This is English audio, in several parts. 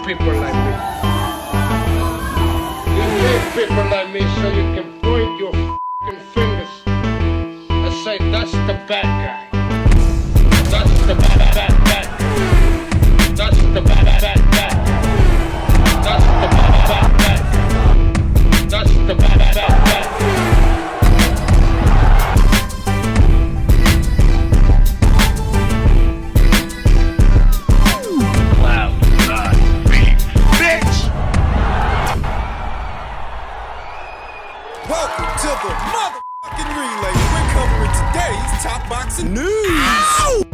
people like me. You need people like me so you can point your f***ing fingers and say, that's the bad guy. That's the bad guy. That's the bad guy. That's the bad guy. That's the bad guy. Welcome to the motherfucking relay. We're covering today's top boxing news.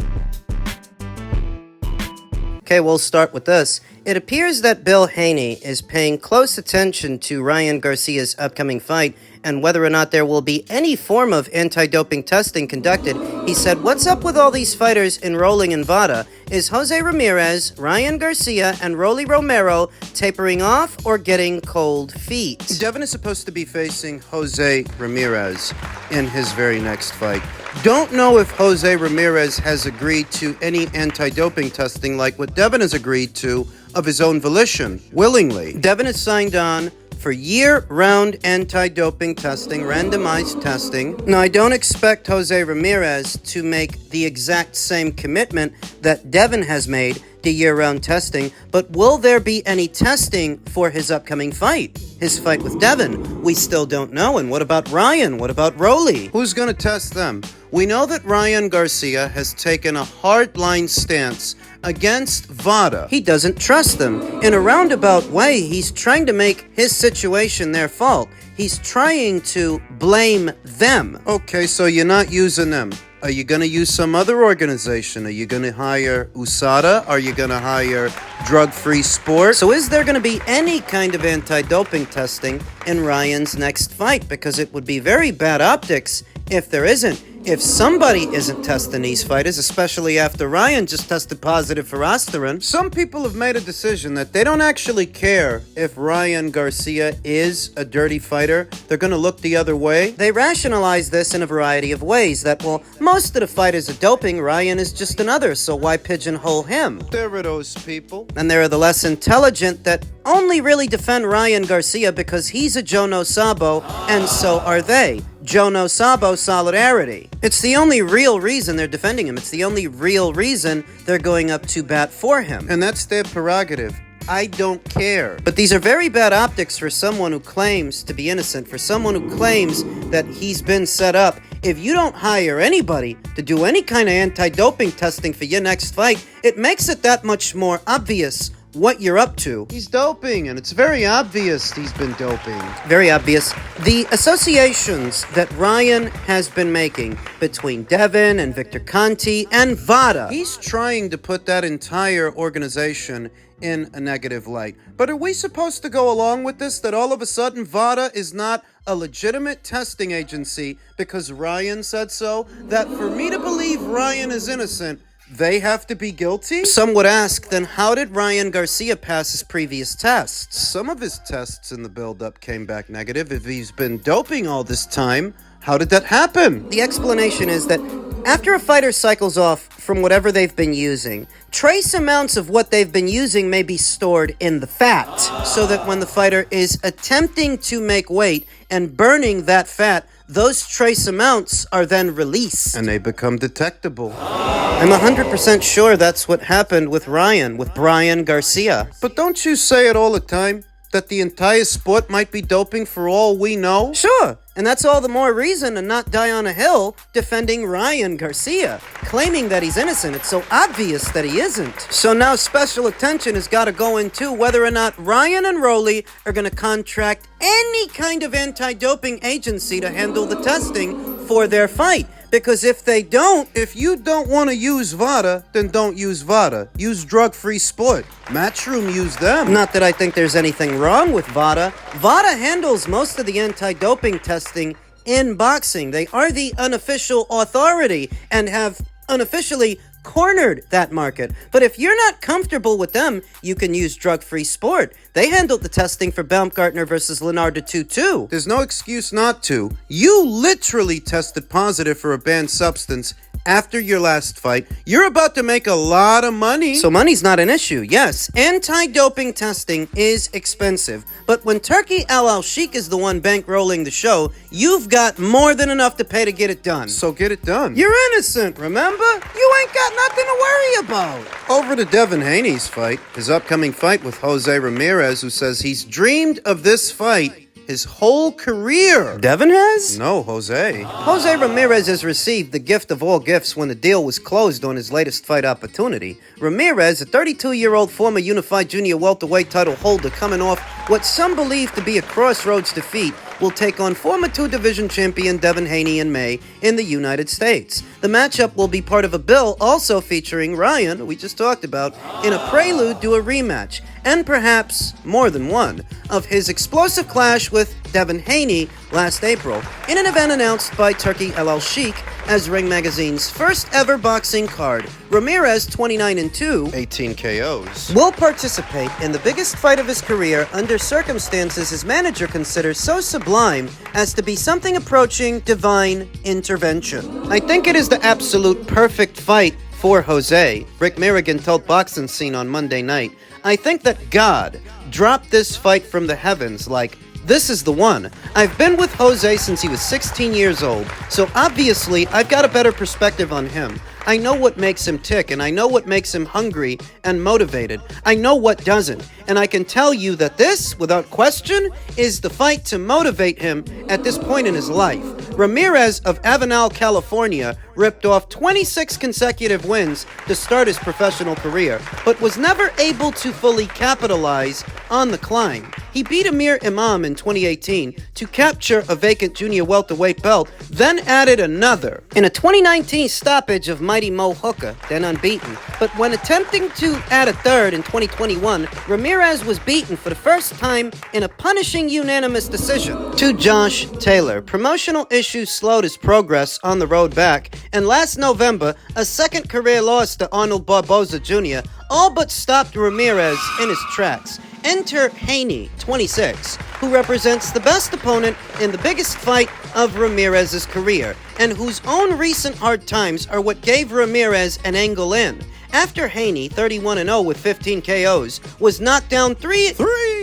Okay, we'll start with this. It appears that Bill Haney is paying close attention to Ryan Garcia's upcoming fight and whether or not there will be any form of anti-doping testing conducted. He said, "What's up with all these fighters enrolling in VADA? Is Jose Ramirez, Ryan Garcia, and Romero tapering off or getting cold feet?" Devin is supposed to be facing Jose Ramirez in his very next fight. Don't know if Jose Ramirez has agreed to any anti-doping testing like what Devin has agreed to of his own volition, willingly. Devin has signed on for year-round anti-doping testing, randomized testing. Now, I don't expect Jose Ramirez to make the exact same commitment that Devin has made to year-round testing, but will there be any testing for his upcoming fight? His fight with Devin? We still don't know. And what about Ryan? What about Rolly? Who's going to test them? We know that Ryan Garcia has taken a hardline stance against VADA. He doesn't trust them. In a roundabout way, he's trying to make his situation their fault. He's trying to blame them. Okay, so you're not using them. Are you going to use some other organization? Are you going to hire USADA? Are you going to hire Drug-Free Sport? So is there going to be any kind of anti-doping testing in Ryan's next fight? Because it would be very bad optics if there isn't. If somebody isn't testing these fighters, especially after Ryan just tested positive for aspirin, some people have made a decision that they don't actually care if Ryan Garcia is a dirty fighter. They're going to look the other way. They rationalize this in a variety of ways that, well, most of the fighters are doping. Ryan is just another, so why pigeonhole him? There are those people. And there are the less intelligent that only really defend Ryan Garcia because he's a Joe No Sabo, and so are they. Joe No Sabo solidarity. It's the only real reason they're defending him. It's the only real reason they're going up to bat for him. And that's their prerogative. I don't care. But these are very bad optics for someone who claims to be innocent, for someone who claims that he's been set up. If you don't hire anybody to do any kind of anti-doping testing for your next fight, it makes it that much more obvious what you're up to. He's doping, and it's very obvious he's been doping. Very obvious. The associations that Ryan has been making between Devin and Victor Conti and VADA, he's trying to put that entire organization in a negative light. But are we supposed to go along with this, that all of a sudden VADA is not a legitimate testing agency because Ryan said so? That for me to believe Ryan is innocent, they have to be guilty? Some would ask, then how did Ryan Garcia pass his previous tests? Some of his tests in the build-up came back negative. If he's been doping all this time, how did that happen? The explanation is that after a fighter cycles off from whatever they've been using, trace amounts of what they've been using may be stored in the fat, so that when the fighter is attempting to make weight and burning that fat, those trace amounts are then released. And they become detectable. I'm 100% sure that's what happened with Ryan, with Brian Garcia. But don't you say it all the time? That the entire sport might be doping for all we know? Sure, and that's all the more reason to not die on a hill defending Ryan Garcia, claiming that he's innocent. It's so obvious that he isn't. So now special attention has got to go into whether or not Ryan and Rolly are going to contract any kind of anti-doping agency to handle the testing for their fight. Because if they don't, if you don't want to use VADA, then don't use VADA. Use Drug-Free Sport. Matchroom, use them. Not that I think there's anything wrong with VADA. VADA handles most of the anti-doping testing in boxing. They are the unofficial authority and have unofficially cornered that market. But if you're not comfortable with them, you can use Drug-Free Sport. They handled the testing for Baumgartner versus Leonardo 2-2. There's no excuse not to. You literally tested positive for a banned substance after your last fight, you're about to make a lot of money. So money's not an issue. Yes, anti-doping testing is expensive, but when Turki Al-Sheikh is the one bankrolling the show, you've got more than enough to pay to get it done. So get it done. You're innocent, remember? You ain't got nothing to worry about. Over to Devin Haney's fight, his upcoming fight with Jose Ramirez, who says he's dreamed of this fight his whole career. Devin has? No, Jose. Jose Ramirez has received the gift of all gifts when the deal was closed on his latest fight opportunity. Ramirez, a 32-year-old former unified junior welterweight title holder coming off what some believe to be a crossroads defeat, will take on former two-division champion Devin Haney in May in the United States. The matchup will be part of a bill also featuring Ryan, we just talked about, in a prelude to a rematch, and perhaps more than one, of his explosive clash with Devin Haney last April, in an event announced by Turki Al-Sheikh as Ring Magazine's first ever boxing card. Ramirez, 29-2, 18 KOs. will participate in the biggest fight of his career under circumstances his manager considers so sublime as to be something approaching divine intervention. I think it is the absolute perfect fight for Jose. Rick Merrigan told Boxing Scene on Monday night, I think that God dropped this fight from the heavens like, this is the one. I've been with Jose since he was 16 years old, so obviously I've got a better perspective on him. I know what makes him tick, and I know what makes him hungry and motivated. I know what doesn't, and I can tell you that this, without question, is the fight to motivate him at this point in his life. Ramirez of Avenal, California, ripped off 26 consecutive wins to start his professional career, but was never able to fully capitalize on the climb. He beat Amir Imam in 2018 to capture a vacant junior welterweight belt, then added another in a 2019 stoppage of mighty Mo Hooker, then unbeaten. But when attempting to add a third in 2021, Ramirez was beaten for the first time in a punishing unanimous decision to Josh Taylor. Promotional issues slowed his progress on the road back, and last November, a second career loss to Arnold Barboza Jr. all but stopped Ramirez in his tracks. Enter Haney, 26, who represents the best opponent in the biggest fight of Ramirez's career, and whose own recent hard times are what gave Ramirez an angle in. After Haney, 31-0 with 15 KOs, was knocked down three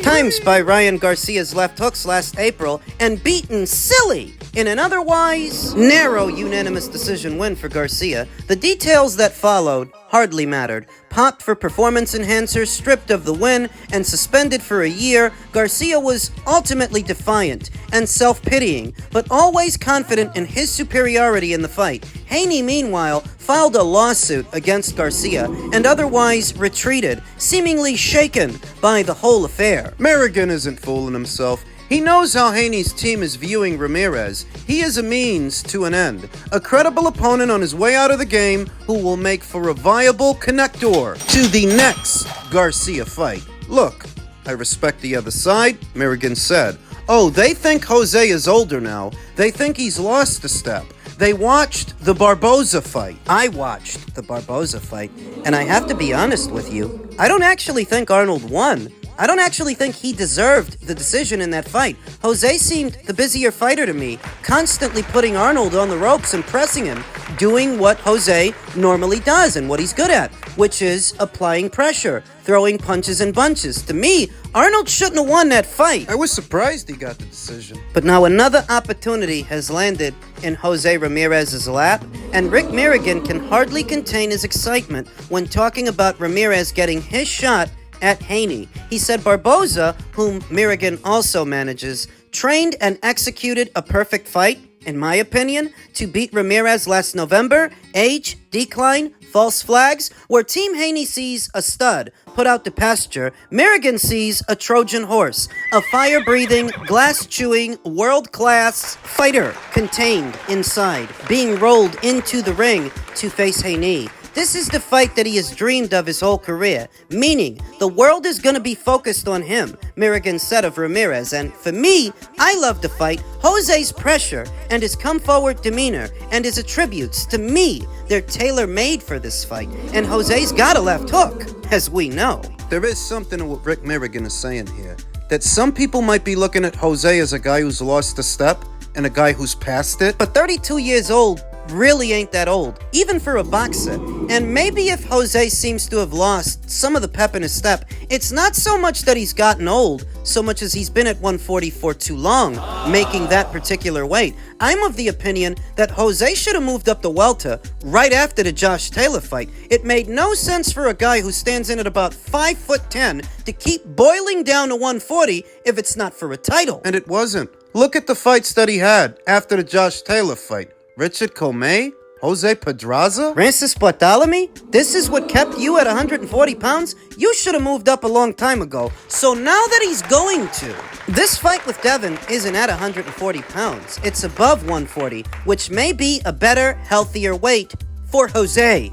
times by Ryan Garcia's left hooks last April and beaten silly in an otherwise narrow unanimous decision win for Garcia, the details that followed hardly mattered. Popped for performance enhancers, stripped of the win, and suspended for a year, Garcia was ultimately defiant and self-pitying, but always confident in his superiority in the fight. Haney, meanwhile, filed a lawsuit against Garcia and otherwise retreated, seemingly shaken by the whole affair. Merrigan isn't fooling himself. He knows how Haney's team is viewing Ramirez. He is a means to an end. A credible opponent on his way out of the game who will make for a viable connector to the next Garcia fight. Look, I respect the other side, Merrigan said. Oh, they think Jose is older now. They think he's lost a step. They watched the Barboza fight. I watched the Barboza fight, and I have to be honest with you, I don't actually think Arnold won. I don't actually think he deserved the decision in that fight. Jose seemed the busier fighter to me, constantly putting Arnold on the ropes and pressing him, doing what Jose normally does and what he's good at, which is applying pressure, throwing punches and bunches. To me, Arnold shouldn't have won that fight. I was surprised he got the decision. But now another opportunity has landed in Jose Ramirez's lap, and Rick Merrigan can hardly contain his excitement when talking about Ramirez getting his shot at Haney. He said Barboza, whom Merrigan also manages, trained and executed a perfect fight, in my opinion, to beat Ramirez last November. Age, decline, false flags. Where Team Haney sees a stud put out to pasture, Merrigan sees a Trojan horse, a fire-breathing, glass-chewing, world-class fighter contained inside, being rolled into the ring to face Haney. This is the fight that he has dreamed of his whole career, meaning the world is going to be focused on him, Merrigan said of Ramirez. And for me, I love the fight. Jose's pressure and his come-forward demeanor and his attributes, to me, they're tailor-made for this fight. And Jose's got a left hook, as we know. There is something in what Rick Merrigan is saying here, that some people might be looking at Jose as a guy who's lost a step and a guy who's past it. But 32 years old really ain't that old, even for a boxer. And maybe if Jose seems to have lost some of the pep in his step, it's not so much that he's gotten old, so much as he's been at 140 for too long, making that particular weight. I'm of the opinion that Jose should have moved up to welter right after the Josh Taylor fight. It made no sense for a guy who stands in at about 5'10" to keep boiling down to 140 if it's not for a title. And it wasn't. Look at the fights that he had after the Josh Taylor fight. Richard Comey? Jose Pedraza? Francis Bartholomew? This is what kept you at 140 pounds? You should have moved up a long time ago. So now that he's going to, this fight with Devin isn't at 140 pounds. It's above 140, which may be a better, healthier weight for Jose.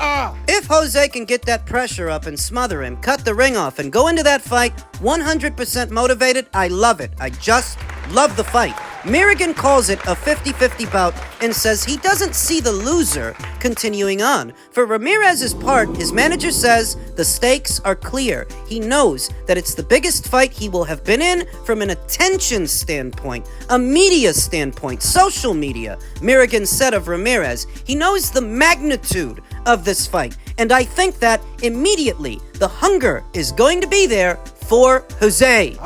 If Jose can get that pressure up and smother him, cut the ring off, and go into that fight 100% motivated, I love it. I just love the fight. Merrigan calls it a 50-50 bout and says he doesn't see the loser continuing on. For Ramirez's part, his manager says the stakes are clear. He knows that it's the biggest fight he will have been in from an attention standpoint, a media standpoint, social media. Merrigan said of Ramirez, he knows the magnitude of this fight, and I think that immediately the hunger is going to be there for Jose.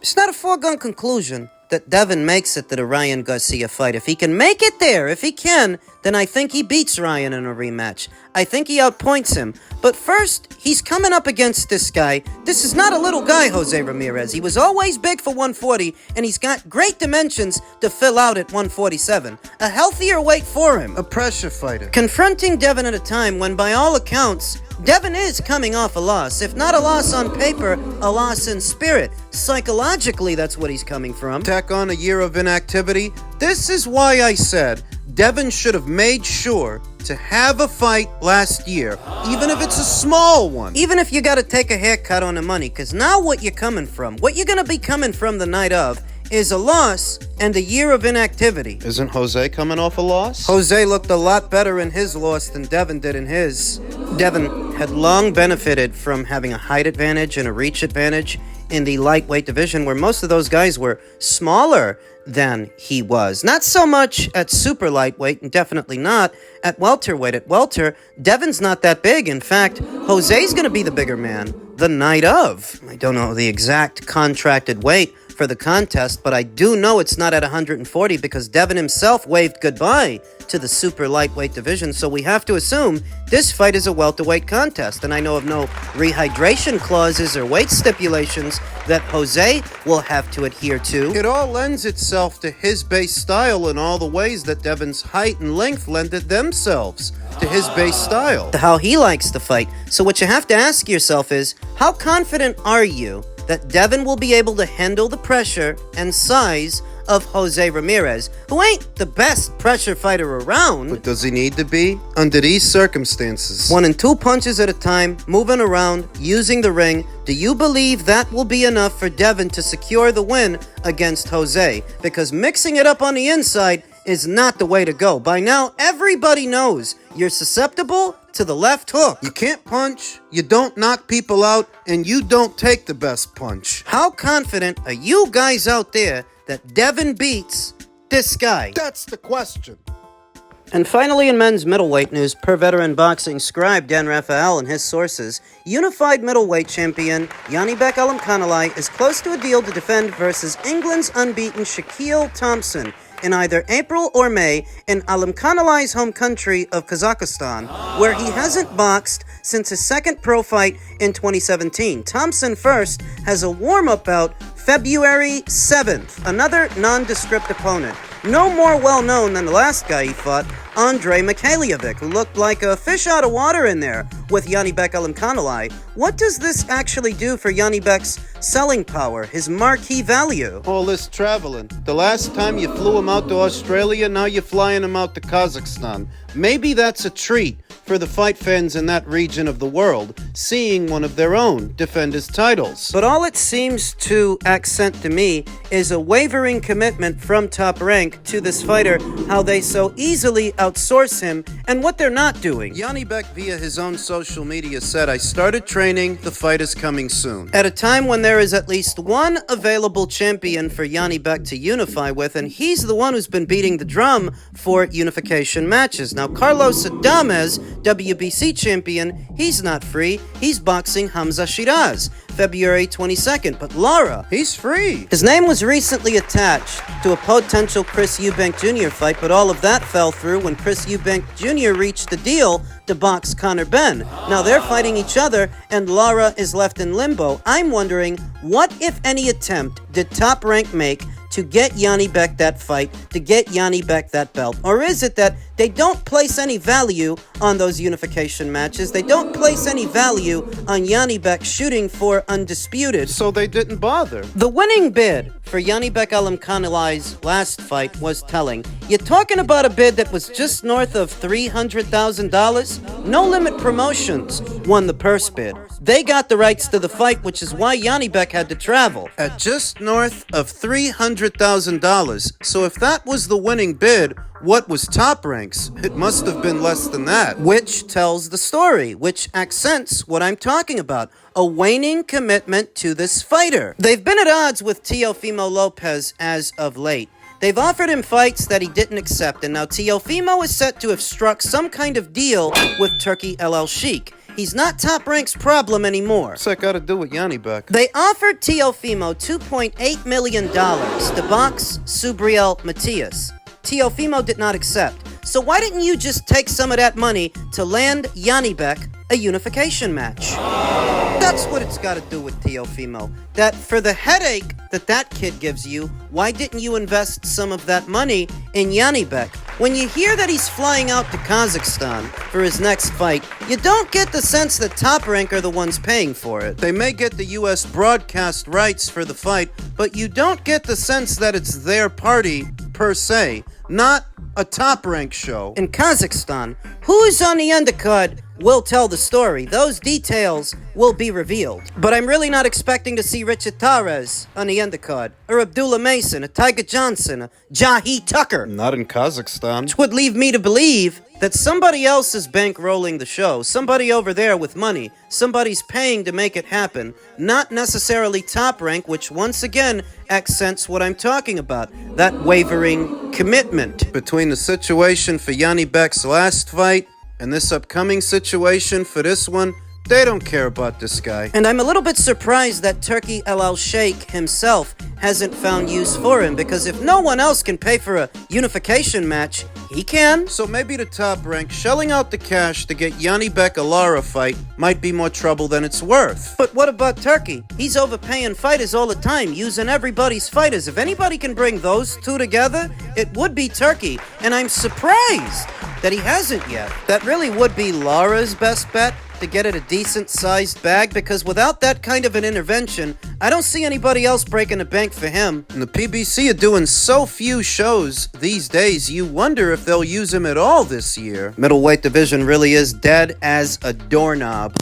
It's not a foregone conclusion that Devin makes it to the Ryan Garcia fight. If he can make it there, if he can, then I think he beats Ryan in a rematch. I think he outpoints him. But first, he's coming up against this guy. This is not a little guy, Jose Ramirez. He was always big for 140, and he's got great dimensions to fill out at 147. A healthier weight for him. A pressure fighter. Confronting Devin at a time when, by all accounts, Devin is coming off a loss. If not a loss on paper, a loss in spirit. Psychologically, that's what he's coming from. Tack on a year of inactivity. This is why I said Devin should have made sure to have a fight last year, even if it's a small one. Even if you gotta take a haircut on the money, because now what you're coming from, what you're gonna be coming from the night of, is a loss and a year of inactivity. Isn't Jose coming off a loss? Jose looked a lot better in his loss than Devin did in his. Devin had long benefited from having a height advantage and a reach advantage in the lightweight division, where most of those guys were smaller than he was. Not so much at super lightweight, and definitely not at welterweight. At welter, Devin's not that big. In fact, Jose's going to be the bigger man the night of. I don't know the exact contracted weight for the contest, but I do know it's not at 140 because Devin himself waved goodbye to the super lightweight division, so we have to assume this fight is a welterweight contest, and I know of no rehydration clauses or weight stipulations that Jose will have to adhere to. It all lends itself to his base style in all the ways that Devin's height and length lended themselves to his base style. To how he likes to fight. So what you have to ask yourself is, how confident are you that Devin will be able to handle the pressure and size of Jose Ramirez, who ain't the best pressure fighter around? But does he need to be under these circumstances? 1 and 2 punches at a time, moving around, using the ring. Do you believe that will be enough for Devin to secure the win against Jose? Because mixing it up on the inside is not the way to go. By now, everybody knows you're susceptible to the left hook. You can't punch, you don't knock people out, and you don't take the best punch. How confident are you guys out there that Devin beats this guy? That's the question. And finally, in men's middleweight news, per veteran boxing scribe Dan Rafael and his sources, unified middleweight champion Janibek Alimkhanuly is close to a deal to defend versus England's unbeaten Shaquille Thompson in either April or May in Alimkhanuly's home country of Kazakhstan, where he hasn't boxed since his second pro fight in 2017. Thompson first has a warm-up bout February 7th, another nondescript opponent. No more well-known than the last guy he fought, Andrei Mikhailiovic, who looked like a fish out of water in there with Janibek Alimkhanuly. What does this actually do for Janibek's selling power, his marquee value? All this traveling. The last time you flew him out to Australia, now you're flying him out to Kazakhstan. Maybe that's a treat for the fight fans in that region of the world, seeing one of their own defend his titles. But all it seems to accent to me is a wavering commitment from Top Rank to this fighter, how they so easily outsource him and what they're not doing. Janibek, via his own social media, said, "I started training, the fight is coming soon." At a time when there is at least one available champion for Janibek to unify with, and he's the one who's been beating the drum for unification matches. Now, Carlos Adames, WBC champion, he's not free. He's boxing Hamza Shiraz, February 22nd. But Lara, He's free. his name was recently attached to a potential Chris Eubank Jr. fight, but all of that fell through when Chris Eubank Jr. reached a deal to box Conor Benn. Now they're fighting each other, and Lara is left in limbo. I'm wondering, what, if any, attempt did Top Rank make to get Janibek that fight, to get Janibek that belt? Or is it that they don't place any value on those unification matches? They don't place any value on Janibek shooting for undisputed. So they didn't bother. The winning bid for Janibek Alimkhanalai's last fight was telling. You're talking about a bid that was just north of $300,000? No Limit Promotions won the purse bid. They got the rights to the fight, which is why Janibek had to travel. At just north of $300,000. So if that was the winning bid, what was Top Rank's? It must have been less than that. Which tells the story, which accents what I'm talking about. A waning commitment to this fighter. They've been at odds with Teofimo Lopez as of late. They've offered him fights that he didn't accept, and now Teofimo is set to have struck some kind of deal with Turki El Sheikh. He's not Top Rank's problem anymore. What's that got to do with Janibek? They offered Teofimo $2.8 million to box Subriel Matias. Teofimo did not accept. So why didn't you just take some of that money to land Janibek a unification match? That's what it's got to do with Teofimo. That for the headache that kid gives you, why didn't you invest some of that money in Janibek? When you hear that he's flying out to Kazakhstan for his next fight, you don't get the sense that Top Rank are the ones paying for it. They may get the U.S. broadcast rights for the fight, but you don't get the sense that it's their party, per se, not a Top Rank show. In Kazakhstan, who's on the undercard will tell the story. Those details will be revealed. But I'm really not expecting to see Richard Torres on the undercard, or Abdullah Mason, or Tiger Johnson, or Jahi Tucker. Not in Kazakhstan. Which would leave me to believe that somebody else is bankrolling the show. Somebody over there with money. Somebody's paying to make it happen. Not necessarily Top Rank, which once again accents what I'm talking about. That wavering commitment. Between the situation for Janibek's last fight and this upcoming situation for this one, they don't care about this guy. And I'm a little bit surprised that Turki El Sheikh himself hasn't found use for him, because if no one else can pay for a unification match, he can. So maybe the Top Rank shelling out the cash to get Janibek a Lara fight might be more trouble than it's worth. But what about Turki? He's overpaying fighters all the time, using everybody's fighters. If anybody can bring those two together, it would be Turki. And I'm surprised that he hasn't yet. That really would be Lara's best bet, to get it a decent-sized bag, because without that kind of an intervention, I don't see anybody else breaking the bank for him. And the PBC are doing so few shows these days, you wonder if they'll use him at all this year. Middleweight division really is dead as a doorknob.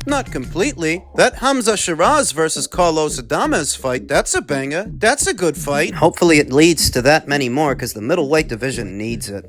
Not completely. That Hamza Shiraz versus Carlos Adames fight, that's a banger. That's a good fight. Hopefully it leads to that many more, because the middleweight division needs it.